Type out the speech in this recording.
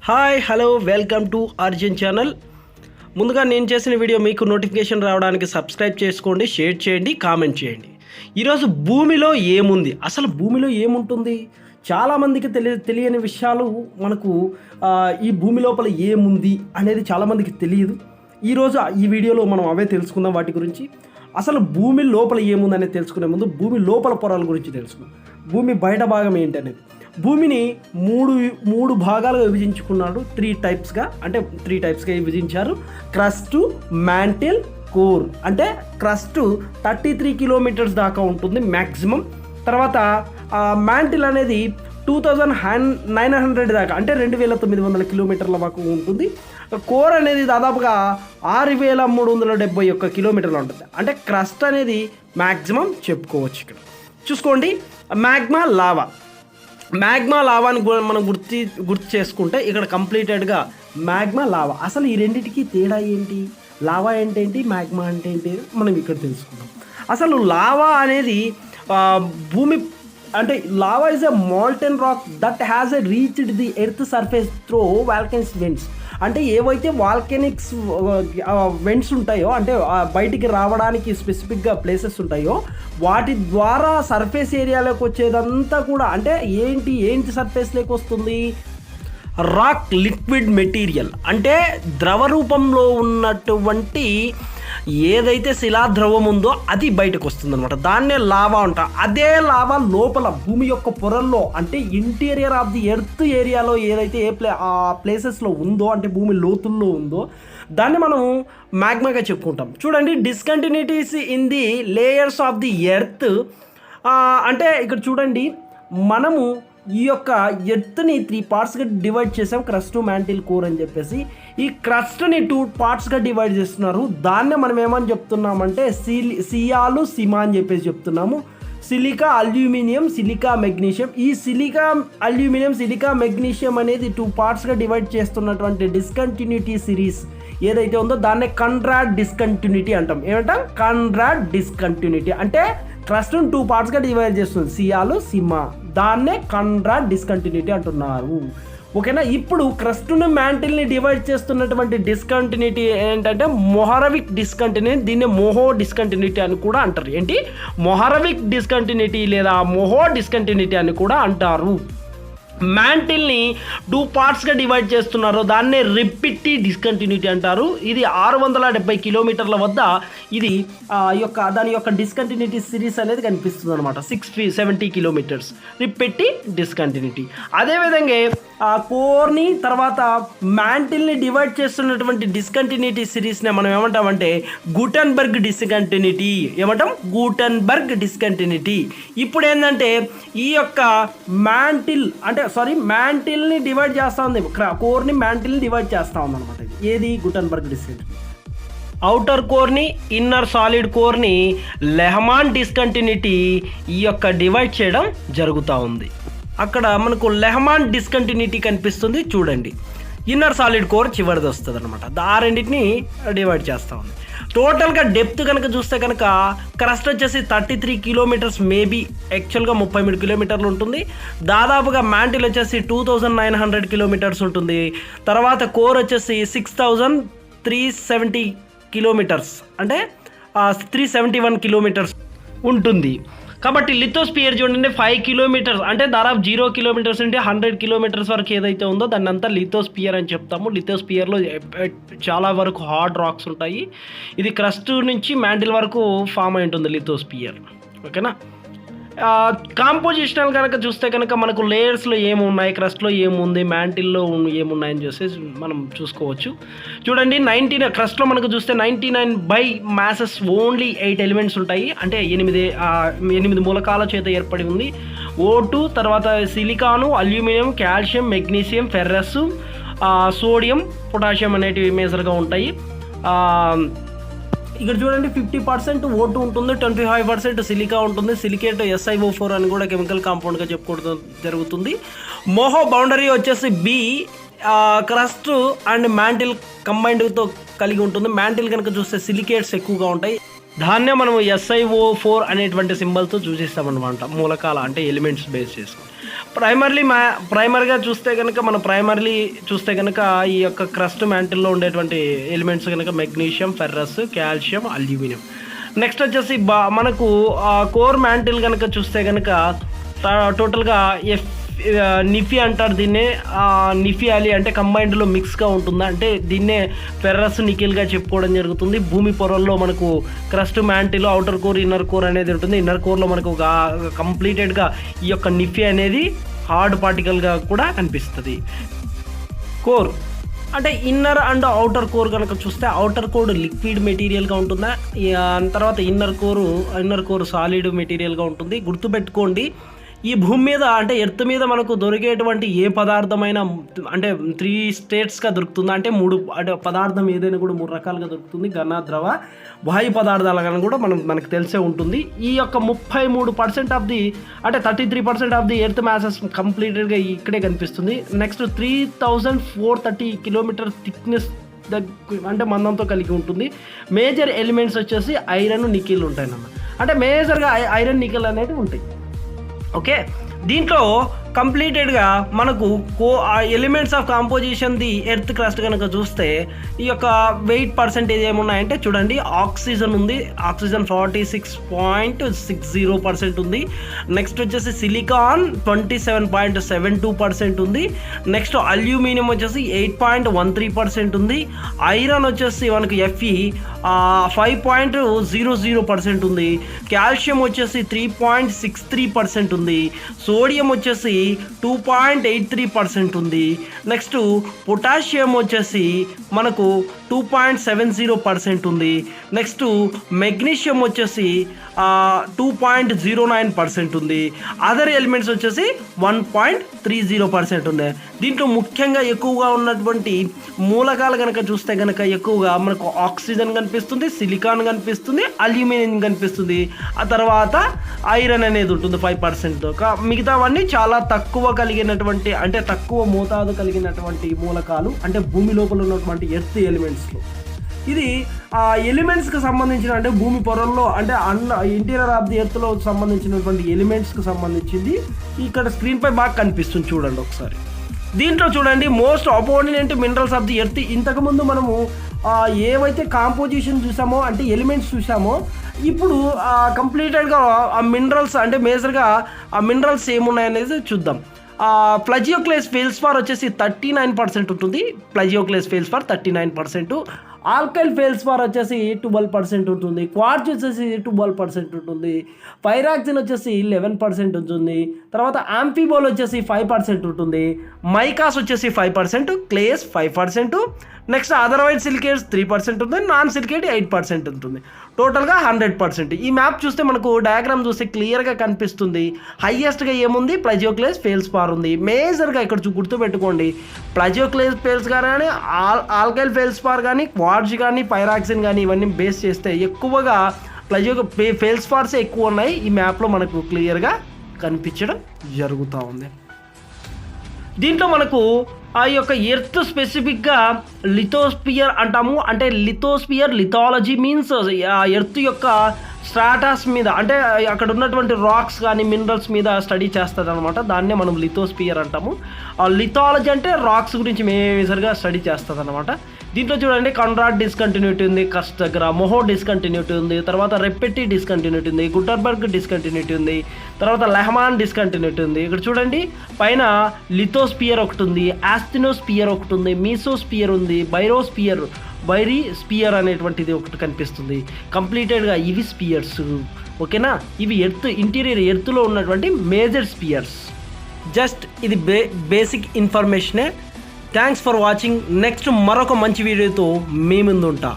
Hi hello welcome to Arjun channel. ముందుగా నేను చేసిన వీడియో మీకు నోటిఫికేషన్ రావడానికి సబ్స్క్రైబ్ చేసుకోండి, షేర్ చేయండి, కామెంట్ చేయండి. ఈరోజు భూమిలో ఏముంది, అసలు భూమిలో ఏముంటుంది, చాలామందికి తెలియని విషయాలు మనకు ఈ భూమి లోపల ఏముంది అనేది చాలామందికి తెలియదు. ఈరోజు ఈ వీడియోలో మనం అవే తెలుసుకుందాం. వాటి గురించి అసలు భూమి లోపల ఏముంది అనేది తెలుసుకునే ముందు భూమి లోపల పొరల గురించి తెలుసుకుందాం. భూమి బయట భాగం ఏంటి అనేది. భూమిని మూడు భాగాలుగా విభజించుకున్నాడు. త్రీ టైప్స్గా విభజించారు. Crust, mantle, core. అంటే క్రస్ట్ 33 కిలోమీటర్స్ దాకా ఉంటుంది మ్యాక్సిమం. తర్వాత మ్యాంటిల్ అనేది 2900 దాకా, అంటే 2900 కిలోమీటర్ల వరకు ఉంటుంది. కోర్ అనేది దాదాపుగా 6371 కిలోమీటర్లు ఉంటుంది. అంటే క్రస్ట్ అనేది మ్యాక్సిమం చెప్పుకోవచ్చు. ఇక్కడ చూసుకోండి, మ్యాగ్మా లావాని మనం గుర్తు చేసుకుంటే ఇక్కడ కంప్లీటెడ్గా మ్యాగ్మా లావా. అసలు ఈ రెండింటికి తేడా ఏంటి, లావా అంటే ఏంటి, మ్యాగ్మా అంటే ఏంటి మనం ఇక్కడ తెలుసుకుందాం. అసలు లావా అనేది భూమి అంటే lava is a molten rock that has a reached the earth surface through volcanic vents. అంటే ఏవైతే వాల్కెనిక్స్ వెంట్స్ ఉంటాయో, అంటే బయటికి రావడానికి స్పెసిఫిక్గా ప్లేసెస్ ఉంటాయో, వాటి ద్వారా సర్ఫేస్ ఏరియాలోకి వచ్చేదంతా కూడా అంటే ఏంటి సర్ఫేస్లోకి వస్తుంది, రాక్ లిక్విడ్ మెటీరియల్. అంటే ద్రవ రూపంలో ఉన్నటువంటి ఏదైతే శిలాద్రవం ఉందో అది బయటకు వస్తుందన్నమాట. దాన్నే లావా అంటారు. అదే లావా లోపల భూమి యొక్క పొరల్లో, అంటే ఇంటీరియర్ ఆఫ్ ది ఎర్త్ ఏరియాలో ఏదైతే ఆ ప్లేసెస్లో ఉందో, అంటే భూమి లోతుల్లో ఉందో, దాన్ని మనం మ్యాగ్మాగా చెప్పుకుంటాం. చూడండి, discontinuities in the layers of the earth. అంటే ఇక్కడ చూడండి, మనము ఈ యొక్క ఎర్త్ని 3 పార్ట్స్గా డివైడ్ చేసాం, క్రస్ట్, మ్యాంటిల్, కోర్ అని చెప్పేసి. ఈ క్రస్ట్ని 2 పార్ట్స్గా డివైడ్ చేస్తున్నారు. దాన్నే మనం ఏమని చెప్తున్నామంటే సియాలు, సిమా అని చెప్పేసి చెప్తున్నాము. Silica, aluminium, silica, magnesium. ఈ సిలికా, అల్యూమినియం, సిలికా, మెగ్నీషియం అనేది 2 పార్ట్స్గా డివైడ్ చేస్తున్నటువంటి డిస్కంటిన్యూటీ సిరీస్ ఏదైతే ఉందో దాన్నే కండ్రాడ్ డిస్కంటిన్యూటీ అంటాం. ఏమంటాం? కండ్రాడ్ డిస్కంటిన్యూటీ. అంటే క్రస్ట్ను 2 పార్ట్స్గా డివైడ్ చేస్తుంది, సియాలు, సిమా. దాన్నే కండ్రాడ్ డిస్కంటిన్యూటీ అంటున్నారు. ఓకేనా. ఇప్పుడు క్రస్ట్ను మ్యాంటిల్ని డివైడ్ చేస్తున్నటువంటి డిస్కంటిన్యూటీ ఏంటంటే మొహరవిక్ డిస్కంటిన్యూటీ. దీన్ని మోహో డిస్కంటిన్యూటీ అని కూడా అంటారు. ఏంటి? మొహరవిక్ డిస్కంటిన్యూటీ లేదా మోహో డిస్కంటిన్యూటీ అని కూడా అంటారు. మ్యాంటిల్ని 2 పార్ట్స్గా డివైడ్ చేస్తున్నారు. దాన్నే రిపిట్టి డిస్కంటిన్యూటీ అంటారు. ఇది 670 కిలోమీటర్ల వద్ద ఇది దాని యొక్క డిస్కంటిన్యూటీ సిరీస్ అనేది కనిపిస్తుంది అనమాట. 670 కిలోమీటర్స్ రిపిట్టి డిస్కంటిన్యూటీ. అదేవిధంగా కోర్ని తర్వాత మ్యాంటిల్ని డివైడ్ చేస్తున్నటువంటి డిస్కంటిన్యూటీ సిరీస్ని మనం ఏమంటామంటే గుటెన్బర్గ్ డిస్కంటిన్యూటీ. ఏమంటాం? Gutenberg discontinuity. ఇప్పుడు ఏంటంటే ఈ యొక్క మ్యాంటిల్ని డివైడ్ చేస్తూ ఉంది, కోర్ని మ్యాంటిల్ని డివైడ్ చేస్తూ ఉంది అనమాట. ఏది? Gutenberg discontinuity. అవుటర్ కోర్ని, ఇన్నర్ సాలిడ్ కోర్ని లెహమాన్ డిస్కంటిన్యూటీ ఈ యొక్క డివైడ్ చేయడం జరుగుతూ ఉంది. అక్కడ మనకు లెహమాన్ డిస్కంటిన్యూటీ కనిపిస్తుంది చూడండి. ఇన్నర్ సాలిడ్ కోర్ చివరిది వస్తుంది అనమాట. ఆ రెండింటిని డివైడ్ చేస్తూ ఉంది. టోటల్గా డెప్త్ కనుక చూస్తే కనుక క్రస్ట్ వచ్చేసి 33 కిలోమీటర్స్, మేబీ యాక్చువల్గా 33 కిలోమీటర్లు ఉంటుంది. దాదాపుగా మ్యాంటిల్ వచ్చేసి 2900 కిలోమీటర్స్ ఉంటుంది. తర్వాత కోర్ వచ్చేసి 6370 కిలోమీటర్స్, అంటే 371 కిలోమీటర్స్ ఉంటుంది. కాబట్టి లిథోస్పియర్ చూడండి 5 కిలోమీటర్స్, అంటే దాదాపు 0 కిలోమీటర్స్ నుండి 100 కిలోమీటర్స్ వరకు ఏదైతే ఉందో దాన్ని అంతా లిథోస్పియర్ అని చెప్తాము. లిథోస్పియర్లో చాలా వరకు హార్డ్ రాక్స్ ఉంటాయి. ఇది క్రస్ట్ నుంచి మ్యాంటిల్ వరకు ఫామ్ అయి ఉంటుంది లిథోస్పియర్. ఓకేనా. కాంపోజిషనల్ కనుక చూస్తే కనుక మనకు లేయర్స్లో ఏమున్నాయి, క్రస్ట్లో ఏముంది, మ్యాంటిల్లో ఏమున్నాయని చూసి మనం చూసుకోవచ్చు. చూడండి, క్రస్ట్లో మనకు చూస్తే 99 బై మ్యాసెస్ ఓన్లీ 8 ఎలిమెంట్స్ ఉంటాయి. అంటే 8 మూలకాల చేత ఏర్పడి ఉంది. O2, తర్వాత సిలికాను, aluminium, calcium, magnesium, ferrous, sodium, potassium అనేటివి మేజర్గా ఉంటాయి. ఇక్కడ చూడండి 50% O2 ఉంటుంది, 25% సిలికా ఉంటుంది. సిలికేట్ SiO4 అని కూడా కెమికల్ కాంపౌండ్గా చెప్పుకోవడం జరుగుతుంది. మోహో బౌండరీ వచ్చేసి B, క్రస్ట్ అండ్ మ్యాంటిల్ కంబైన్డ్తో కలిగి ఉంటుంది. మ్యాంటిల్ కనుక చూస్తే సిలికేట్స్ ఎక్కువగా ఉంటాయి. దాన్నే మనం SiO4 అనేటువంటి సింబల్తో చూసిస్తామన్నమాట, మూలకాల అంటే ఎలిమెంట్స్ బేస్ చేసుకుని. ప్రైమరీగా చూస్తే కనుక చూస్తే కనుక ఈ యొక్క క్రస్ట్ మ్యాంటిల్లో ఉండేటువంటి ఎలిమెంట్స్ కనుక magnesium, ferrous, calcium, aluminium. Next వచ్చేసి మనకు కోర్ మ్యాంటిల్ కనుక చూస్తే కనుక టోటల్గా నిఫి అంటారు దీన్నే. నిఫియాలి అంటే కంబైన్డ్లో మిక్స్గా ఉంటుందా అంటే దీన్నే ఫెర్రస్ నికెల్గా చెప్పుకోవడం జరుగుతుంది. భూమి పొరల్లో మనకు crust mantle, outer core, inner core అనేది ఉంటుంది. ఇన్నర్ కోర్లో మనకు కంప్లీటెడ్గా ఈ యొక్క నిఫి అనేది హార్డ్ పార్టికల్గా కూడా కనిపిస్తుంది. కోర్ అంటే ఇన్నర్ అండ్ అవుటర్ కోర్ కనుక చూస్తే అవుటర్ కోర్ లిక్విడ్ మెటీరియల్గా ఉంటుందా, తర్వాత ఇన్నర్ కోర్ సాలిడ్ మెటీరియల్గా ఉంటుంది. గుర్తుపెట్టుకోండి, ఈ భూమి మీద అంటే ఎర్త్ మీద మనకు దొరికేటువంటి ఏ పదార్థమైనా అంటే 3 స్టేట్స్గా దొరుకుతుంది. అంటే 3 అంటే పదార్థం ఏదైనా కూడా 3 రకాలుగా దొరుకుతుంది. ఘన, ద్రవ, వాయు పదార్థాలను కూడా మనకు తెలిసే ఉంటుంది. ఈ యొక్క 33% ఆఫ్ ది అంటే 33% ఆఫ్ ది ఎర్త్ మ్యాసెస్ కంప్లీటెడ్గా ఇక్కడే కనిపిస్తుంది. నెక్స్ట్ 3430 కిలోమీటర్ థిక్నెస్ అంటే మందంతో కలిగి ఉంటుంది. మేజర్ ఎలిమెంట్స్ వచ్చేసి ఐరన్, నికెల్ ఉంటాయి అన్నమాట. అంటే మేజర్గా ఐరన్, నికెల్ అనేవి ఉంటాయి. ఓకే, దీంట్లో కంప్లీటెడ్గా మనకు elements of composition the earth crust కనుక చూస్తే ఈ యొక్క వెయిట్ పర్సెంటేజ్ ఏమున్నాయంటే చూడండి, ఆక్సిజన్ ఉంది, ఆక్సిజన్ 46.60% ఉంది. నెక్స్ట్ వచ్చేసి సిలికాన్ 27.72% ఉంది. నెక్స్ట్ అల్యూమినియం వచ్చేసి 8.13% ఉంది. ఐరన్ వచ్చేసి మనకు Fe 5.00% ఉంది. కాల్షియం వచ్చేసి 3.63% ఉంది. సోడియం వచ్చేసి 2.83% ఉంది. నెక్స్ట్ పొటాషియం వచ్చేసి మనకు 2.70% ఉంది. నెక్స్ట్ మెగ్నీషియం వచ్చేసి 2.09% ఉంది. అదర్ ఎలిమెంట్స్ వచ్చేసి 1.30% ఉంది. దీంట్లో ముఖ్యంగా ఎక్కువగా ఉన్నటువంటి మూలకాలు కనుక చూస్తే కనుక ఎక్కువగా మనకు ఆక్సిజన్ కనిపిస్తుంది, సిలికాన్ కనిపిస్తుంది, అల్యూమినియం కనిపిస్తుంది. ఆ తర్వాత ఐరన్ అనేది ఉంటుంది 5%. మిగతావన్నీ చాలా తక్కువ కలిగినటువంటి అంటే తక్కువ మోతాదు కలిగినటువంటి మూలకాలు అంటే భూమి లోపల ఉన్నటువంటి ఎర్త్ ఎలిమెంట్స్లో. ఇది ఆ ఎలిమెంట్స్కి సంబంధించిన అంటే భూమి పొరల్లో అంటే ఇంటీరియర్ ఆఫ్ ది ఎర్త్లో సంబంధించినటువంటి ఎలిమెంట్స్కి సంబంధించింది ఇక్కడ స్క్రీన్పై బాగా కనిపిస్తుంది చూడండి ఒకసారి. దీంట్లో చూడండి most abundant minerals of the earth. ఇంతకుముందు మనము ఏవైతే కాంపోజిషన్ చూసామో అంటే ఎలిమెంట్స్ చూసామో ఇప్పుడు కంప్లీటెడ్గా ఆ మినరల్స్ అంటే మేజర్గా ఆ మినరల్స్ ఏమున్నాయనేది చూద్దాం. ప్లజియోక్లేస్ ఫెల్స్పార్ వచ్చేసి 39% ఉంటుంది. ప్లజియోక్లేస్ ఫెల్స్పార్ 39%. ఆల్కైల్ ఫెల్స్పార్ వచ్చేసి 12% ఉంటుంది. క్వార్ట్జ్ వచ్చేసి 12% ఉంటుంది. పైరాక్సిన్ వచ్చేసి 11% ఉంటుంది. తర్వాత ఆంఫిబోల్ వచ్చేసి 5% ఉంటుంది. మైకాస్ వచ్చేసి 5%, క్లేస్ 5%. నెక్స్ట్ అదర్వైజ్ సిలికేట్స్ 3% ఉంటుంది. నాన్ సిలికేట్ 8% ఉంటుంది. టోటల్గా 100%. ఈ మ్యాప్ చూస్తే మనకు డయాగ్రామ్ చూస్తే క్లియర్గా కనిపిస్తుంది. హైయెస్ట్గా ఏముంది, ప్లజియోక్లేస్ ఫెల్స్పార్ ఉంది. మేజర్గా ఇక్కడ గుర్తుపెట్టుకోండి, ప్లజియోక్లేస్ ఫెల్స్ కానీ ఆల్కైల్ ఫెల్స్పార్ కానీ క్వార్ట్జ్ కానీ పైరాక్సిన్ కానీ ఇవన్నీ బేస్ చేస్తే ఎక్కువగా ఫెల్స్పార్సే ఎక్కువ ఉన్నాయి. ఈ మ్యాప్లో మనకు క్లియర్గా కనిపించడం జరుగుతూ ఉంది. దీంట్లో మనకు ఆ యొక్క ఎర్త్ స్పెసిఫిక్గా లిథోస్పియర్ అంటాము. అంటే లిథాలజీ మీన్స్ ఆ ఎర్త్ యొక్క స్ట్రాటాస్ మీద అంటే అక్కడ ఉన్నటువంటి రాక్స్ కానీ మినరల్స్ మీద స్టడీ చేస్తుంది అనమాట. దాన్నే మనం లిథోస్పియర్ అంటాము. లిథాలజీ అంటే రాక్స్ గురించి మేజర్గా స్టడీ చేస్తుంది అనమాట. దీంట్లో చూడండి కాన్రాడ్ డిస్కంటిన్యూటీ ఉంది, కస్ట్ దగ్గర మొహో డిస్కంటిన్యూటీ ఉంది, తర్వాత రెపెట్టి డిస్కంటిన్యూటీ ఉంది, గుటర్బర్గ్ డిస్కంటిన్యూటీ ఉంది, తర్వాత లెహమాన్ డిస్కంటిన్యూటీ ఉంది. ఇక్కడ చూడండి పైన లిథోస్పియర్ ఒకటి ఉంది, ఆస్థినోస్పియర్ ఒకటి ఉంది, మీసోస్పియర్ ఉంది, బైరీ స్పియర్ అనేటువంటిది ఒకటి కనిపిస్తుంది. కంప్లీటెడ్గా ఇవి స్పియర్స్. ఓకేనా, ఇవి ఇంటీరియర్ ఎర్త్లో ఉన్నటువంటి మేజర్ స్పియర్స్. జస్ట్ ఇది బేసిక్ ఇన్ఫర్మేషనే. Thanks for watching. నెక్స్ట్ మరొక మంచి వీడియోతో మీ ముందు ఉంటా.